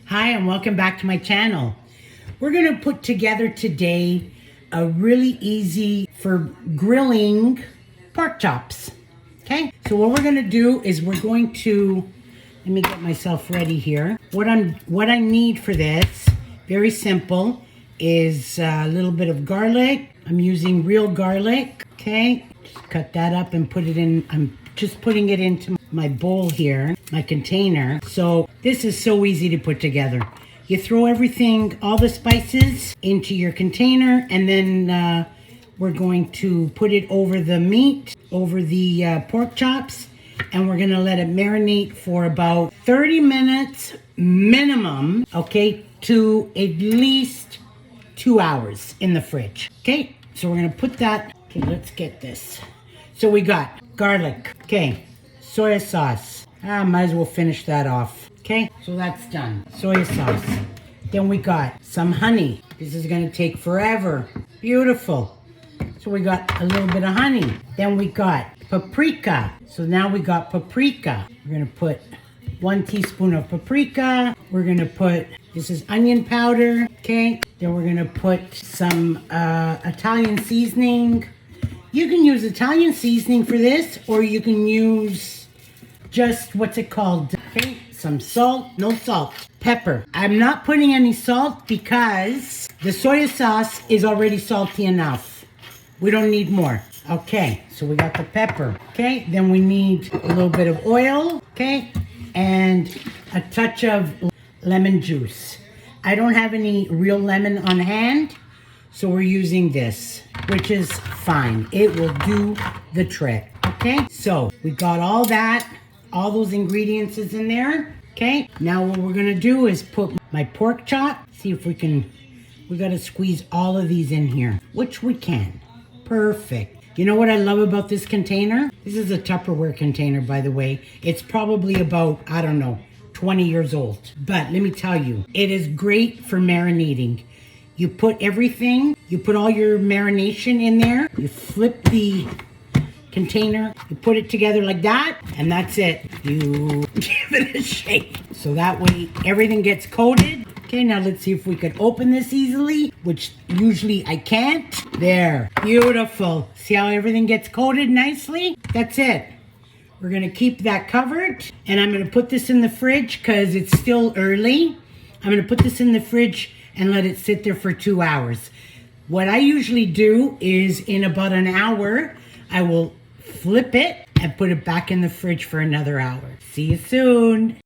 Hi, and welcome back to my channel. We're gonna put together today a really easy for grilling pork chops. Okay, so what we're gonna do is we're going to, let me get myself ready here. What I need for this, very simple, is a little bit of garlic. I'm using real garlic. Okay, just cut that up and put it in. I'm just putting it into my bowl here, my container. So this is so easy to put together. You throw everything, all the spices into your container, and then we're going to put it over the meat, over the pork chops, and we're gonna let it marinate for about 30 minutes minimum, okay, to at least 2 hours in the fridge. Okay, so we're gonna put that, okay, let's get this. So we got garlic, okay, soy sauce. Might as well finish that off. Okay, so that's done. Soy sauce. Then we got some honey. This is gonna take forever. Beautiful. So we got a little bit of honey. Then we got paprika. So now we got paprika. We're gonna put 1 teaspoon of paprika. We're gonna put, this is onion powder, okay? Then we're gonna put some Italian seasoning. You can use Italian seasoning for this, or you can use just, what's it called? Okay, some salt, no salt. Pepper. I'm not putting any salt because the soy sauce is already salty enough. We don't need more. Okay, so we got the pepper. Okay, then we need a little bit of oil, okay, and a touch of lemon juice. I don't have any real lemon on hand, so we're using this, which is fine. It will do the trick, okay? So we got all that, all those ingredients is in there, okay? Now what we're gonna do is put my pork chop, see if we gotta squeeze all of these in here, which we can. Perfect. You know what I love about this container? This is a Tupperware container, by the way. It's probably about, I don't know, 20 years old. But let me tell you, it is great for marinating. You put everything, you put all your marination in there, you flip the container, you put it together like that, and that's it. You give it a shake. So that way everything gets coated. Okay, now let's see if we could open this easily, which usually I can't. There, beautiful. See how everything gets coated nicely? That's it. We're gonna keep that covered, and I'm gonna put this in the fridge because it's still early. I'm gonna put this in the fridge and let it sit there for 2 hours. What I usually do is in about an hour, I will flip it and put it back in the fridge for another hour. See you soon.